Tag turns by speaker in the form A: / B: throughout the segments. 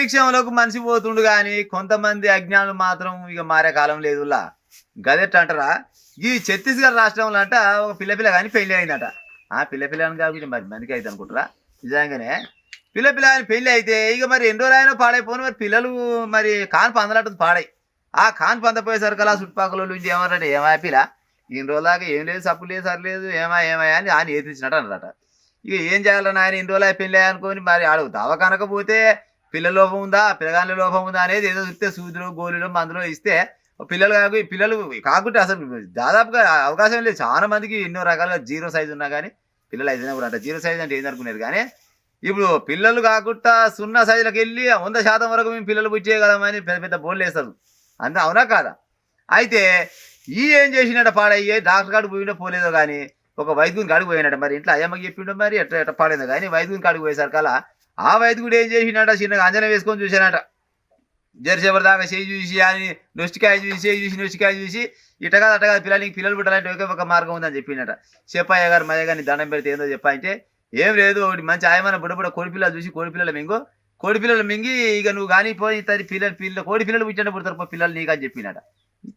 A: అంతరిక్షంలోకి మనిషి పోతుండు గాని కొంతమంది అజ్ఞానులు మాత్రం ఇక మారే కాలం లేదులా. గదెట్ట అంటారా? ఈ ఛత్తీస్గఢ్ రాష్ట్రంలో అంట ఒక పిల్ల గాని పెళ్లి అయిందట. ఆ పిల్ల అని కాబట్టి మరి మందికి అయితే అనుకుంటారా? నిజంగానే పిల్ల అని పెళ్లి అయితే ఇక మరి ఎన్ని రోజులైనా పాడైపోను. మరి పిల్లలు మరి కాన్ పందలట్టు పాడై. ఆ కాన్ పందపోయేసరికి చుట్టుపక్కల నుంచి ఏమన్నారంటే ఏమా పిల్ల ఇన్ని రోజులాగా ఏం లేదు, సప్పు లేదు, సరిలేదు, ఏమా అని ఆయన ఏతిచ్చినట్టు అన్నారట. ఇక ఏం చేయాలని ఆయన ఇన్ని రోజులు పెళ్ళి అనుకొని మరి ఆడు దవాఖానకపోతే పిల్ల లోపం ఉందా, పిల్లగాళ్ళ లోపం ఉందా అనేది ఏదో చూస్తే సూదులు గోళీలు మందులు ఇస్తే పిల్లలు కాకుంటే అసలు దాదాపుగా అవకాశం లేదు. చాలా మందికి ఎన్నో రకాలుగా జీరో సైజు ఉన్నా కానీ పిల్లలు అయితేనే కూడా అంట. జీరో సైజ్ అంటే ఏందనుకునేది కానీ ఇప్పుడు పిల్లలు కాకుండా 0 సైజులకు వెళ్ళి 100% వరకు మేము పిల్లలు పుచ్చేయగలమని పెద్ద పెద్ద బోర్డులు వేస్తారు. అంతే అవునా కాదా? అయితే ఏం చేసినట్ట పాడయ్యే డాక్టర్ కాడికి పోయిండో పోలేదో కానీ ఒక వైద్యుని కాడికి పోయినట్ట. మరి ఇంట్లో అయ్యమ్మకి చెప్పిండో మరి ఎట్లా పాడేదో కానీ వైద్యుని కాడికి పోయేసరికల్లా ఆ వైద్యుడు ఏం చేసినట్ట చిన్నగా అంజనం వేసుకొని చూసానట. జెర్సేపటి దాకా చేయి చూసి అని నొష్టికాయ చూసి చేయి చూసి నొష్టికాయ చూసి ఇటగా అట్టగా నీకు పిల్లలు పుట్టాలంటే ఒకే ఒక మార్గం ఉందని చెప్పిండట. చెప్పయ్య గారు మయ్య గారిని దండం పెడితే ఏందో చెప్పంటే ఏం లేదు, ఒకటి మంచి ఆయమైన బుడ్డ కోడిపిల్లలు చూసి కోడిపిల్లలు మింగు, కోడిపిల్లలు మింగి ఇక నువ్వు కానీ పోయి తల్లి కోడి పిల్లలు పుట్టినట్టు పుడతారు పిల్లలు నీకు అని చెప్పినట.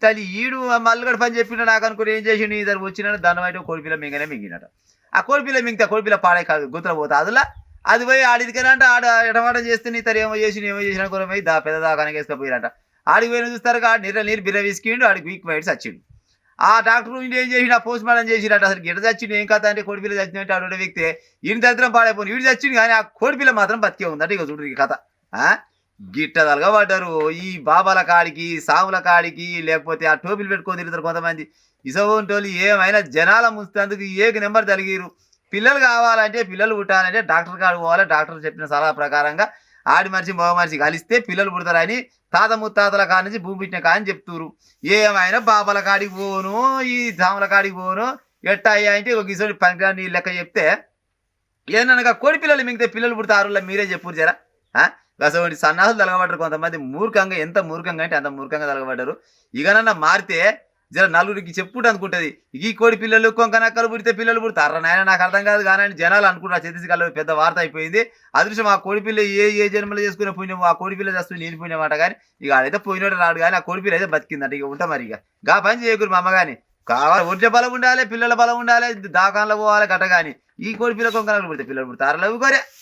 A: తల్లి ఈడు మల్లుగడ పని చెప్పిన నాకు అనుకుని ఏం చేసి ఇద్దరు వచ్చిన దండం అయితే కోడిపిల్ల మింగనే మింగినట. ఆ కోడిపిల్ల మింగితే కోడిపిల్ల పాడే గుత్తల పోతా అదిలా అది పోయి ఆడిదికనంటే ఆడ ఎటమాటం చేస్తే నీ తను ఏమో చేసిన కొన్ని పోయి పెద్ద దాకానికి వేసుకపోయారట. ఆడికి పోయిన చూస్తారు నీరు బిర్ర విసికిండు, ఆడికి వీక్ మైట్స్ వచ్చిండు. ఆ డాక్టర్ ఏం చేసిన పోస్ట్ మార్టం చేసినట్టు అసలు గిట్ట చచ్చిండు ఏం కథ అంటే కోడిపిల్ల చచ్చినట్టు ఆడు వ్యక్తి ఈయన దరిద్రం పాడైపోయి వీడు చచ్చిండు కానీ ఆ కోడిపిల్ల మాత్రం బతికే ఉందట. ఇక చూడు ఈ కథ గిట్టదలుగా పడ్డారు ఈ బాబాల కాడికి సాముల కాడికి, లేకపోతే ఆ టోపీలు పెట్టుకొని తిరుగుతారు కొంతమంది ఇసవంటోళ్ళు. ఏమైనా జనాల ముంచేందుకు ఏక నెంబర్ తలిగిరు. పిల్లలు కావాలంటే పిల్లలు పుట్టాలంటే డాక్టర్ కాడికి పోవాలి. డాక్టర్ చెప్పిన సలహా ప్రకారంగా ఆడి మనిషి మగ మనిషి కలిస్తే పిల్లలు పుడతారని తాత ముత్తాతల కాడి నుంచి భూమి పెట్టిన కాని చెప్తున్నారు. ఏమైనా బాబాల కాడికి పోను ఈ సాముల కాడికి పోను ఎట్ట అయ్యా అంటే ఒక గిసోడి పనికిరాని లెక్క చెప్తే ఏంటనగా కోడి పిల్లలు మిగితే పిల్లలు పుడతారు మీరే చెప్పురు జరా. గసోటి సన్నాసులు తలగబడ్డారు కొంతమంది మూర్ఖంగా, ఎంత మూర్ఖంగా అంటే అంత మూర్ఖంగా తలగబడ్డారు. ఇకనన్నా మారితే జర నలుగురికి చెప్పుకుంటూ అనుకుంటుంది ఈ కోడి పిల్లలు కొంకనక్కలు పుడితే పిల్లలు పుడతారు నాయన నాకు అర్థం కాదు కానీ జనాలు అనుకుంటారు. ఛత్తీస్గఢ్లో పెద్ద వార్త అయిపోయింది. అదృశ్యం ఆ కోడిపిల్ల ఏ జన్మలో చేసుకునే పుణ్యం ఆ కోడిపిల్ల చేస్తూ నేను పుణ్యమాట. కానీ ఇక ఆడైతే పోయినోడు రాడు కానీ ఆ కోడిపిల్ల అయితే బతికిందంట. ఇక ఉంటా మరి ఇక గా పని చేయకూరు మా అమ్మ కానీ కావాలి ఒంటె బలం ఉండాలి, పిల్లల బలం ఉండాలి, దాకాన్లో పోవాలి గట్ట కానీ ఈ కోడిపిల్ల కొంకనక్కలు పుడితే పిల్లలు పుడతారు లేవు కోరే.